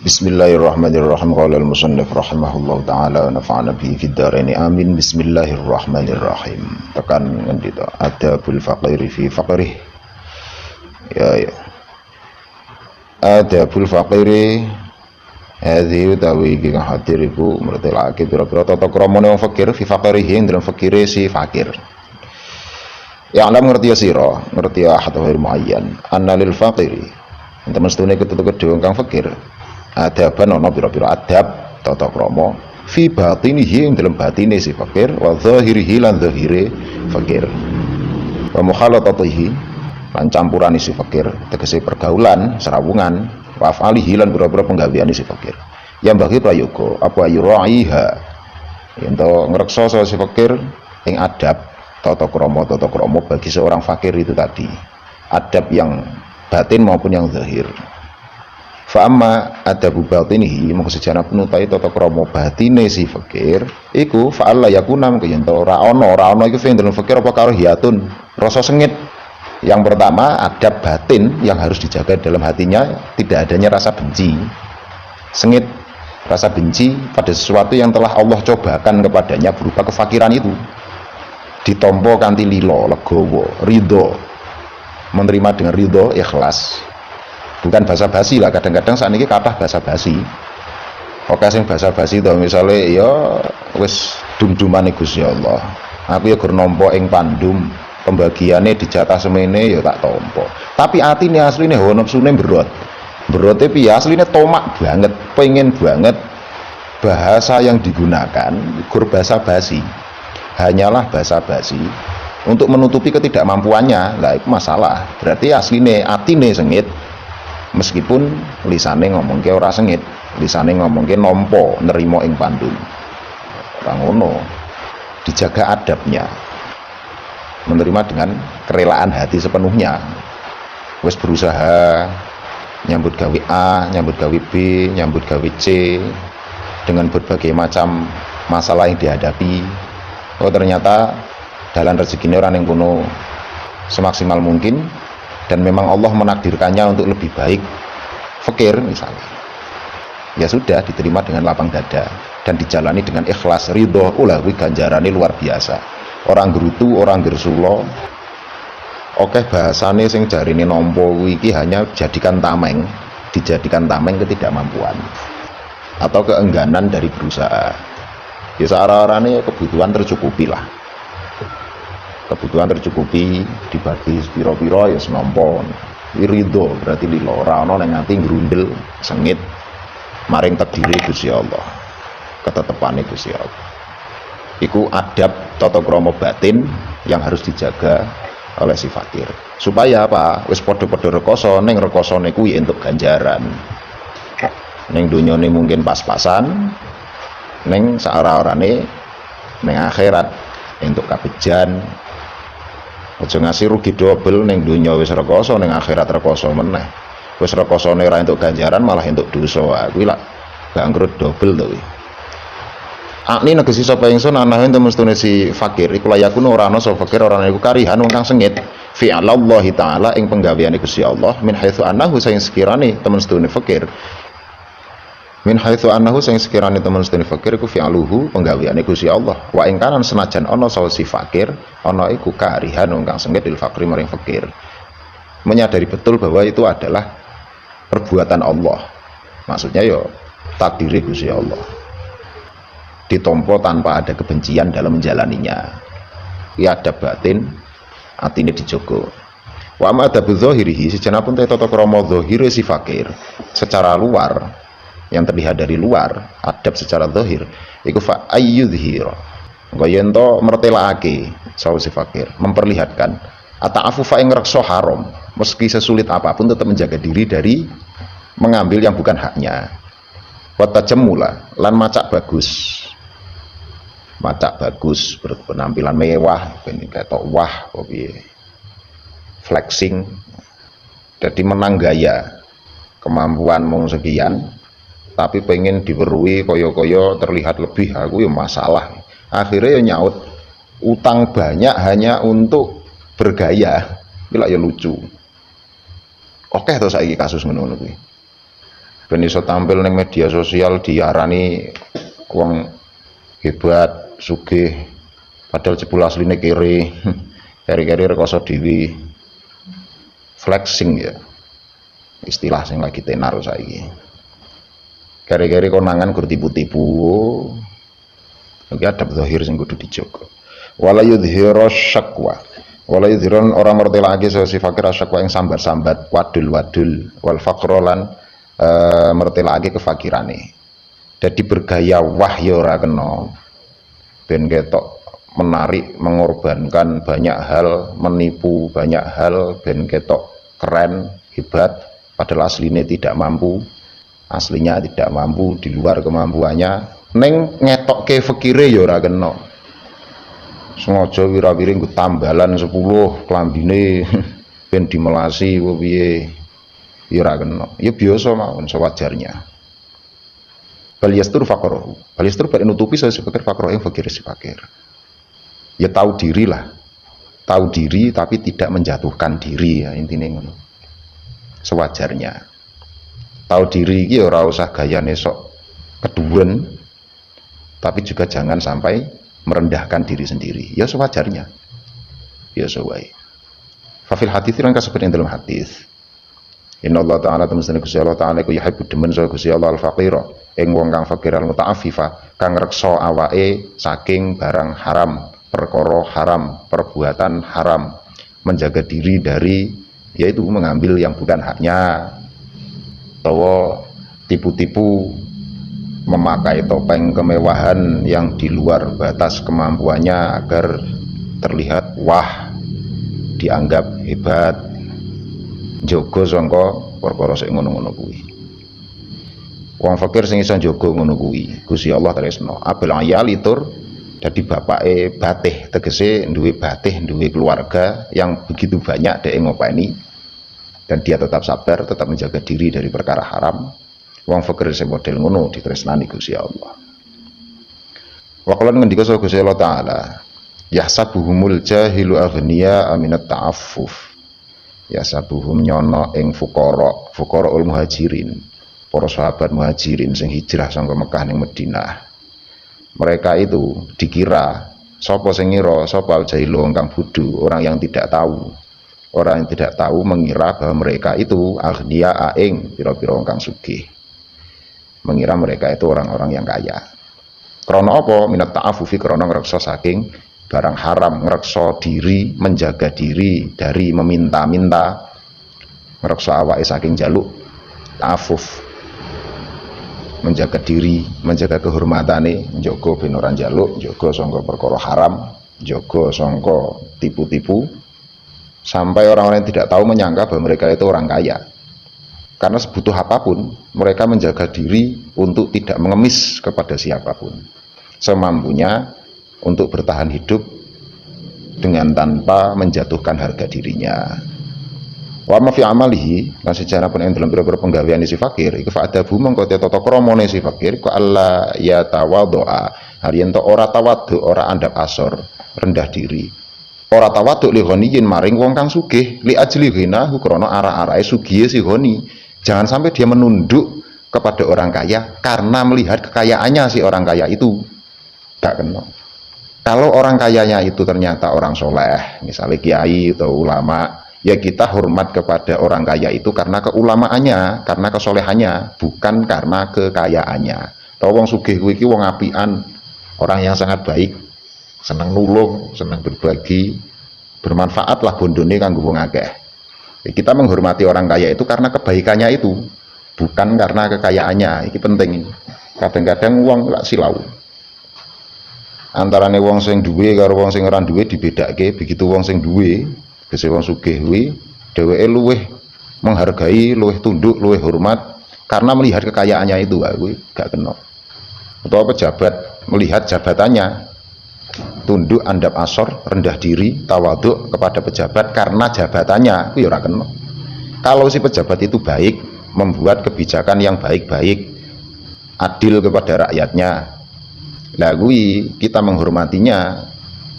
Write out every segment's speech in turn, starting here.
Bismillahirrahmanirrahim. Qala al-musannif rahimahullahu taala wa nafa'ana bihi fid dharain amin. Bismillahirrahmanirrahim. Tekan ngendi to? Adabul faqiri fi faqrih. Ya. Adabul faqiri hadhi utawi iki kang hadir iku mertelake pira-pira tata kramane wong fakir fi faqrihi dalam fakire si fakir. Ya alam ngerti ya sira, ngerti ya ahad ghair muayyan. Anna lil faqiri. Enten mestune kedhe-kedhe kang fakir. Adaban ana pira-pira adab tata krama fi batinihi ing dalam batine si fakir wa zahirihi lan zahire fakir wa mukhalatatihi lan campurane si fakir tegese pergaulan serawungan wa afalihi lan pira-pira penggaweane si fakir yang bagi prayoga apa yuraiha ento ngreksa si fakir ing adab tata krama bagi seorang fakir itu tadi adab yang batin maupun yang zahir. Fa amma adabu batinihi mongko sejana penutai tata krama batine si fakir iku fa alla yakuna mengko yen ora ana iku fi dalem fakir apa karahiyatun rasa sengit. Yang pertama adab batin yang harus dijaga dalam hatinya, tidak adanya rasa benci, sengit, rasa benci pada sesuatu yang telah Allah cobakan kepadanya berupa kefakiran itu ditompo kanthi lilo legowo ridho, menerima dengan ridho ikhlas. Bukan basa-basi lah, kadang-kadang saat ini kathah basa-basi. Oke sing basa-basi to misale ya wis dum-dumane Gusti Allah. Aku ya gur nampa ing pandum, pembagiane dijatah semene ya tak tampa. Tapi atine asline hawa nepsune berot. Berote piye asline tomak banget, pengen banget bahasa yang digunakan gur basa-basi. Hanyalah basa-basi untuk menutupi ketidakmampuannya. Lah iku masalah. Berarti asline atine sengit. Meskipun lisane ngomongke ora sengit, lisane ngomongke nampa nerima ing pandum. Ora ngono. Dijaga adabnya. Menerima dengan kerelaan hati sepenuhnya. Wis berusaha nyambut gawe A, nyambut gawe B, nyambut gawe C dengan berbagai macam masalah yang dihadapi. Oh ternyata dalam rezekinya orang yang kuno semaksimal mungkin. Dan memang Allah menakdirkannya untuk lebih baik fakir misalnya, ya sudah diterima dengan lapang dada dan dijalani dengan ikhlas ridho. Ulawi ganjarane luar biasa. Orang gerutu, orang gersulo oke bahasane sing jarine nampa iki hanya dijadikan tameng ketidakmampuan atau keengganan dari berusaha. Ya searah-arane kebutuhan tercukupi lah, kebutuhan tercukupi dibagi piro-piro ya senompo ridho berarti lilo ora ana ning ati grundel sengit maring takdire Gusti Allah, ketetepane Gusti Allah. Iku adab tata krama batin yang harus dijaga oleh si fakir supaya apa wis padha-padha rekoso ning rekosone kuwi entuk ganjaran ning donyane mungkin pas-pasan ning saara-arane ning akhirat entuk kabejan. Aja ngasih rugi double ning dunya wis rekoso ning akhirat rekoso meneh. Wis rekosone ora entuk ganjaran malah entuk dosa. Kuwi lak bangkrut double to kuwi. Akni negesi sapa ingsun anahe temestune si fakir iku layakun ora ana sapa fakir ora ana iku karihan wong kang sengit fi Allah taala ing penggaweane Gusti Allah min haitsu annahu sing sekirane temestune fakir min haitsu annahu sing sekirane temen sedene fakir iku fi'aluhu penggaweane Gusti Allah wa ing kanan senajan ana sawo si fakir ana iku karihan kang sengit il fakri maring fakir, menyadari betul bahwa itu adalah perbuatan Allah, maksudnya ya takdir Gusti Allah ditompo tanpa ada kebencian dalam menjalaninya. Ya adab batin atine dijogo. Wa ma adabu zahirihi sejenapun tata krama zahire si fakir secara luar yang terlihat dari luar adab secara zahir iku fa ayyudhira kaya ento mertelake sawu si fakir memperlihatkan ata'afu fa ing reksa haram meski sesulit apapun tetap menjaga diri dari mengambil yang bukan haknya wa tajammula lan macak bagus berpenampilan mewah ben ketok wah kok piye flexing jadi menang gaya kemampuan mung sekian tapi pengen diperui koyo-koyo terlihat lebih, aku ya masalah. Akhirnya ya nyaut utang banyak hanya untuk bergaya, bila ya lucu. Oke terus saiki kasus ngono kuwi. ben iso tampil ning media sosial diarani wong hebat, sugih, padahal jebul asline kere. Keri-keri rekoso dhewe. Flexing ya. Istilah sing lagi tenar saiki. Keri-keri konangan gur tipu-tipu. Iki adab zahir sing kudu dijaga. Wala yudhira syakwa. Wala yudhiron orang mertelake si fakir syakwa yang sambat-sambat wadul-wadul wal faqrolan mertelake kefakirane. Jadi bergaya wah ya ora kena. Ben ketok menarik, mengorbankan banyak hal, menipu banyak hal, ben ketok keren, hebat, padahal aslinya tidak mampu, aslinya tidak mampu, di luar kemampuannya. Neng ngetok ke fakire ya ora kena. Sengaja wira-wiri nggo tambalan 10 klambine ben dimelasi piye ya ora kena. Ya biasa mawon sewajarnya. Bal yastur faqruhu. Bal yastur bar nutupi si fakir faqruhu yang fakir si fakir. Ya tahu diri lah, tahu diri tapi tidak menjatuhkan diri ya intinya ngono. Sewajarnya. Tahu diri iki ora usah gayane sok keduwen, tapi juga jangan sampai merendahkan diri sendiri. Ya sewajarnya. Biasa wae. Fa fil hadits lan kasebut ing dalam hadis. Inna Allah Ta'ala temestune Gusti Allah Ta'ala iku yuhibbu demen saka Gusti Allah al-faqira ing wong kang fakir al-muta'affifa kang reksa awake saking barang haram. Perkara haram, perbuatan haram, menjaga diri dari yaitu mengambil yang bukan haknya, atau tipu-tipu, memakai topeng kemewahan yang di luar batas kemampuannya agar terlihat wah, dianggap hebat, jogo sangka perkara sing ngono-ngono kuwi. Wong fakir sing iso jogo ngono kuwi, Gusti Allah tresno. Abul ayali tur jadi bapake batih, tegese duwe batih, duwe keluarga yang begitu banyak dhek ngopeni dan dia tetap sabar, tetap menjaga diri dari perkara haram. Wong fakir sing model ngono ditresnani Gusti Allah. Wa qala ngendika sapa Gusti Allah Ta'ala, yahsabuhumul jahilu aghniya aminat ta'affuf. Yahsabuhum nyono ing fuqara ul muhajirin, para sahabat muhajirin sing hijrah saka Mekah ning Madinah. Mereka itu dikira sapa sing ngira sapa al-jahilu kang bodho, orang yang tidak tahu. Orang yang tidak tahu mengira bahwa mereka itu aghnia ing pira-pira kang sugih. Mengira mereka itu orang-orang yang kaya. Krana apa? Minat ta'affufi krana ngreksa saking barang haram, ngreksa diri, menjaga diri dari meminta-minta, ngreksa awake saking jaluk ta'affuf. Menjaga diri, menjaga kehormatane, njaga ben ora njaluk, njaga sangka perkara haram, njaga sangka tipu-tipu, sampai orang-orang yang tidak tahu menyangka bahwa mereka itu orang kaya. Karena sebutuh apapun, mereka menjaga diri untuk tidak mengemis kepada siapapun, semampunya untuk bertahan hidup dengan tanpa menjatuhkan harga dirinya. Wa ma fi amalihi lan sejarah pun ing dalam pira-pira penggawean si fakir iku fa adabu mongko tata kramane si fakir ku alla ya tawadhu'a hariyen to ora tawadhu, ora andap asor, rendah diri. Ora tawadhu li ghaniyin maring wong kang sugih, li ajli ghina krana ara-arae sugihe si ghani. Jangan sampai dia menunduk kepada orang kaya karena melihat kekayaannya si orang kaya itu. Gak kena. Kalau orang kayanya itu ternyata orang soleh, misalnya kiai atau ulama, ya kita hormat kepada orang kaya itu karena keulamaannya, karena kesolehannya, bukan karena kekayaannya. Tahu wong sugih kuwi iki wong apian, orang yang sangat baik, senang nulung, senang berbagi, bermanfaat lah bondone kanggo wong akeh. Ya, kita menghormati orang kaya itu karena kebaikannya itu, bukan karena kekayaannya. Ini penting. Kadang-kadang wong lak silau. Antarane wong sing duwe karo wong sing ora duwe dibedakake. Begitu wong sing duwe, kese wong sugih kuwi dheweke luweh menghargai, luweh tunduk, luweh hormat karena melihat kekayaannya itu, kuwi gak kena. Atau pejabat melihat jabatannya, tunduk, andap asor, rendah diri, tawaduk kepada pejabat karena jabatannya, kuwi ora kena. Kalau si pejabat itu baik, membuat kebijakan yang baik-baik, adil kepada rakyatnya, lah kuwi kita menghormatinya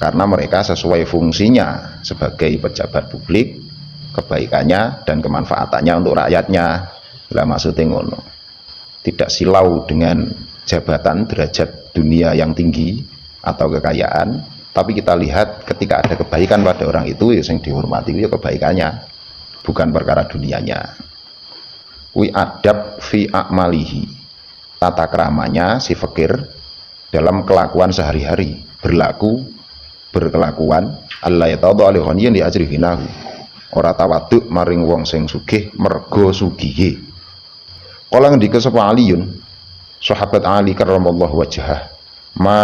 karena mereka sesuai fungsinya sebagai pejabat publik, kebaikannya dan kemanfaatannya untuk rakyatnya. Lah maksudnya ngono. tidak silau dengan jabatan derajat dunia yang tinggi atau kekayaan, tapi kita lihat ketika ada kebaikan pada orang itu yang dihormati ya kebaikannya, bukan perkara dunianya. Wi adab fi a'malihi, tata keramanya si fakir dalam kelakuan sehari-hari, berkelakuan Allah yatadhu alaihi ghaniyan li ajri hinahu, ora tawaduk maring wong sing sugih mergo sugihe. Kala ngendika sapa Aliun, sahabat Ali karramallahu wajhah, ma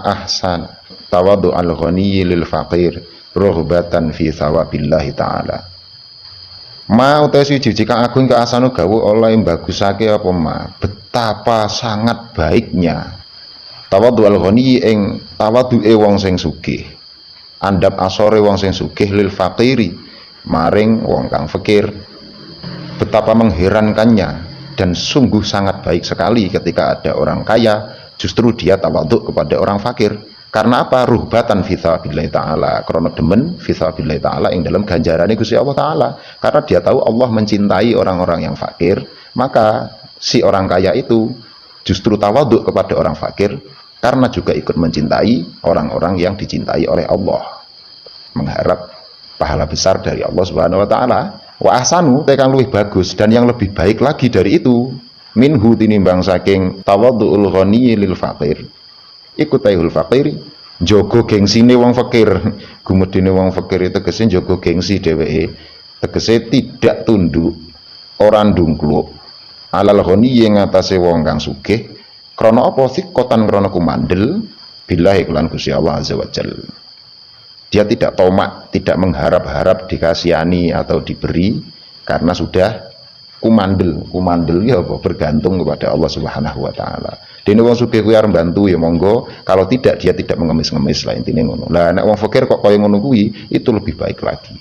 ahsan tawadhu al ghani lil faqir rughbatan fi thawabillahi ta'ala. Ma utai siji kang agung keasanu gawe oleh bagusake apa ma, betapa sangat baiknya tawadhu al ghani ing tawadhuke wong sing sugih, andhap asore wong sing sugih lil faqiri maring wong kang fakir. Betapa mengherankannya dan sungguh sangat baik sekali ketika ada orang kaya justru dia tawadhu kepada orang fakir. Karena apa? Ruhbatan fi tsawabillahi ta'ala, karena demen fi tsawabillahi ta'ala yang dalam ganjarane Gusti Allah Ta'ala. Karena dia tahu Allah mencintai orang-orang yang fakir, maka si orang kaya itu justru tawadhu kepada orang fakir karena juga ikut mencintai orang-orang yang dicintai oleh Allah, mengharap pahala besar dari Allah Subhanahu wa taala. Wa ahsanu tekan luwih bagus dan yang lebih baik lagi dari itu minhu tinimbang saking tawadhu'ul ghani lil faqir, iku taihul faqir jogo gengsine wong fakir. Gumedine wong fakir itu tegese jogo gengsi dheweke, tegese tidak tunduk, ora ndungkluk alal ghani ing atase wong kang sugih krana apa sikotan krana kumandel billahi kelan Gusti Allah azza wajalla. Dia tidak tomak, tidak mengharap-harap dikasihani atau diberi karena sudah kumandel. Kumandel ya apa? Bergantung kepada Allah Subhanahu wa taala. Dene wong sugih kuwi arep bantu ya monggo, kalau tidak dia tidak mengemis-ngemis lah intine ngono. Lah nek wong fakir kok kaya ngono kuwi, itu lebih baik lagi.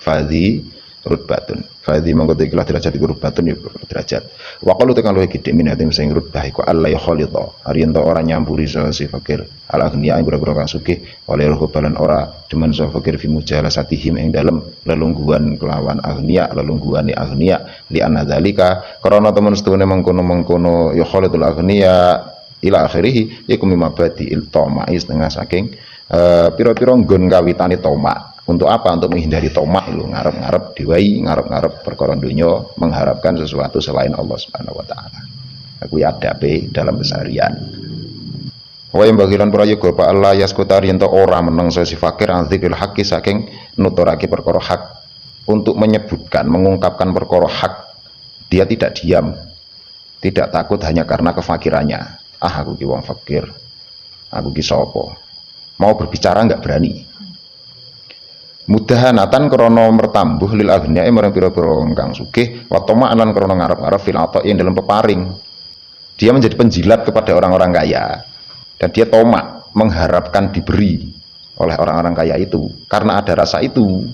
Fadhi rutbatun. Fadhi monggo tekilah derajat iku rutbatun ya derajat. Wa qalu tekan luwih gedhe minating sing rutbah iku Allah ya khalidha. Ariyanto ora nyampuri si fakir al aghniya ing boro-boro kang sugih oleh roh balan ora demen sa fakir fi mujalasatihim ing dalem lelungguhan kelawan aghniya, lelungguhane aghniya li anna dzalika karena temen setune mengkono-mengkono ya khalidul aghniya ila akhirih iku mimabadi il tama'is tengah saking pira-pira nggon kawitane tomak. Untuk apa? Untuk menghindari tomak lu, ngarep-ngarep diwai, ngarep-ngarep perkara dunya, mengharapkan sesuatu selain Allah Subhanahu wa taala. Aku adabe dalam keseharian. Wa yang bagilan prayoga pa Allah yaskutari ento ora meneng si fakir andzikril haqqi saking nuturake perkara hak, untuk menyebutkan, mengungkapkan perkara hak. Dia tidak diam, tidak takut hanya karena kefakirannya. Ah aku ki wong fakir, aku ki sapa? Mau berbicara enggak berani. Mudahanatan krana mertambuh lil aghniya marang pira-pira kang sugih wa tama'an krana ngarep-arep fil ata'i dalam peparing. Dia menjadi penjilat kepada orang-orang kaya dan dia tomak mengharapkan diberi oleh orang-orang kaya itu. Karena ada rasa itu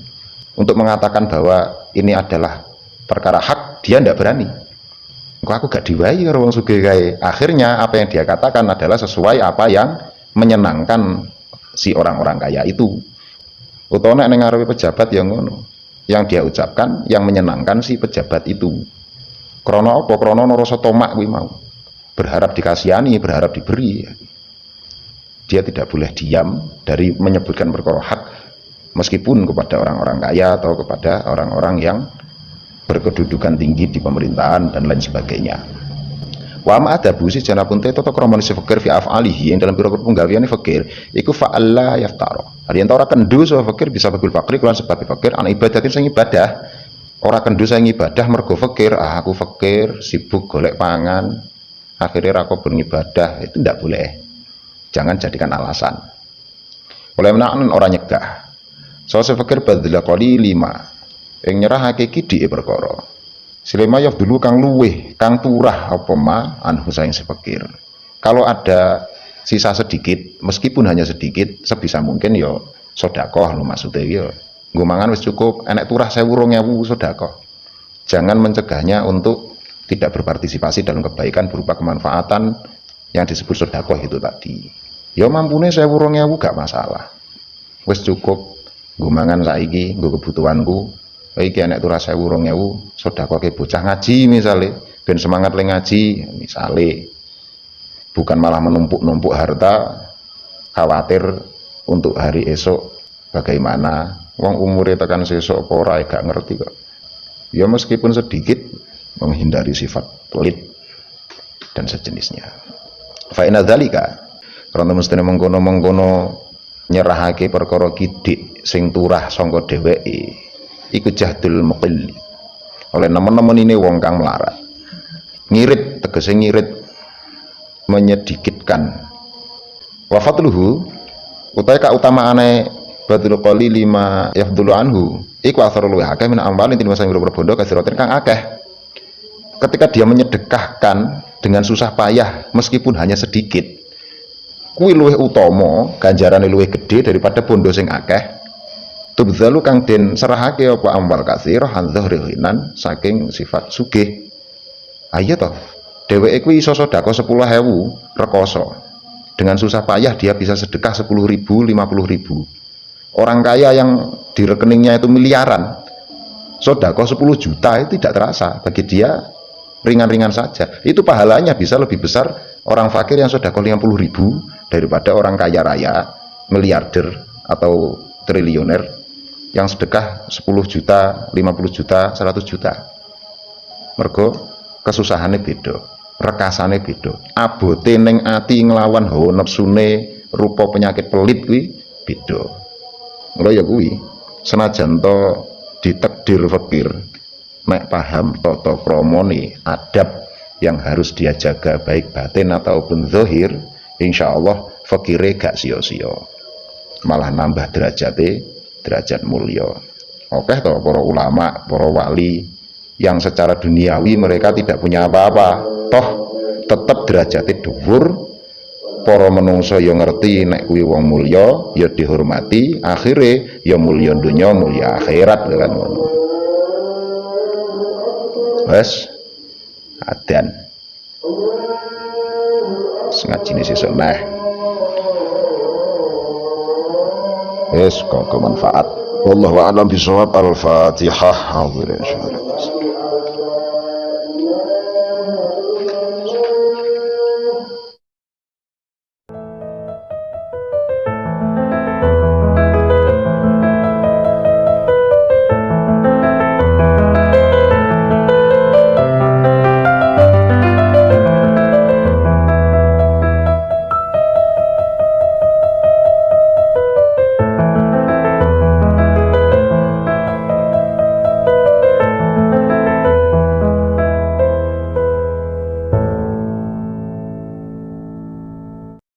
untuk mengatakan bahwa ini adalah perkara hak, dia tidak berani. Kok aku gak diwai karo wong sugih kae. Akhirnya apa yang dia katakan adalah sesuai apa yang menyenangkan si orang-orang kaya itu. Utawa nek ngarepe pejabat yang ngono, yang dia ucapkan yang menyenangkan si pejabat itu. Krana apa? Krana rasa tomak kuwi mau. Berharap dikasihani, berharap diberi. Dia tidak boleh diam dari menyebutkan perkara hak meskipun kepada orang-orang kaya atau kepada orang-orang yang berkedudukan tinggi di pemerintahan dan lain sebagainya. Wa ma adabu si jana pun teta krama si fakir fi af'alihi yang dalam pira-pira penggaweane fakir iku fa alla yaftara. Yen ora kendu so fakir bisa bagul fakir kelan sebab fakir ana ibadatin sing ibadah. Ora kendu sing ibadah mergo fakir, aku fakir sibuk golek pangan akhirnya ra kok beribadah, itu ndak boleh. Jangan jadikan alasan. Oleh menakan orang nyegah. So fakir badla qali 5 yang nyerahake kidike perkara. Silema yaf dulu kang luweh, kang turah apa ma anhu saing sepekir. Kalau ada sisa sedikit, meskipun hanya sedikit, sebisa mungkin ya sedekah lho maksudnya ya. Nggo mangan wis cukup, enek turah 1.000 sedekah. Jangan mencegahnya untuk tidak berpartisipasi dalam kebaikan berupa kemanfaatan yang disebut sedekah itu tadi. Ya mampune 1.000 gak masalah. Wis cukup nggo mangan saiki, nggo kebutuhanku. Iki enek turah 1.000 sedekah ke bocah ngaji misale, ben semangat le ngaji misale, bukan malah menumpuk-numpuk harta, khawatir untuk hari esok bagaimana, wong umure tekan sesok apa ora gak ngerti kok. Ya meskipun sedikit menghindari sifat pelit dan sejenisnya. Fa inna dzalika karena mestine mengkono-mengkono nyerahake perkara kidik sing turah sangka dheweke iku jahdul muqil. Oleh nemen-nemen ini wong kang melarat. Ngirit tegese ngirit menyedikitkan. Wa fadluhu utai kautamaane badul qali lima yafdulu anhu iku asarul akeh min amwalin tin masang bondo kasiratin kang akeh. Ketika dia menyedekahkan dengan susah payah meskipun hanya sedikit, kuwi luwih utama, ganjarane luwih gede daripada bondo sing akeh. Tubzalu kang den serahake apa amwal kasira han dzahrihinan saking sifat sugih. Ayo toh, dheweke kuwi iso sedekah 10.000 rekoso. Dengan susah payah dia bisa sedekah 10.000, 50.000. Orang kaya yang di rekeningnya itu miliaran, sedekah 10 juta itu tidak terasa bagi dia, ringan-ringan saja. Itu pahalanya bisa lebih besar orang fakir yang sedekah 50.000 daripada orang kaya raya, miliarder atau triliuner yang sedekah 10 juta, 50 juta, 100 juta. Mergo kesusahane beda, rekasane beda. Abote ning ati nglawan hawa nepsune rupa penyakit pelit kuwi beda. Mula ya kuwi senajan to ditakdir fakir, nek paham tata kramane adab yang harus dia jaga baik batin ataupun zahir, insyaallah fakire gak sia-sia. Malah nambah derajat mulia. Oke toh para ulama, para wali yang secara duniawi mereka tidak punya apa-apa, toh tetap derajatnya dhuwur. Para menungso ya ngerti nek kuwi wong mulya ya dihormati, akhire ya mulya dunya mulya akhirat kan ngono. Wes adan ngajine sesuk neh wes kok manfaat. Wallahu a'lam bishawab. Al-Fatihah.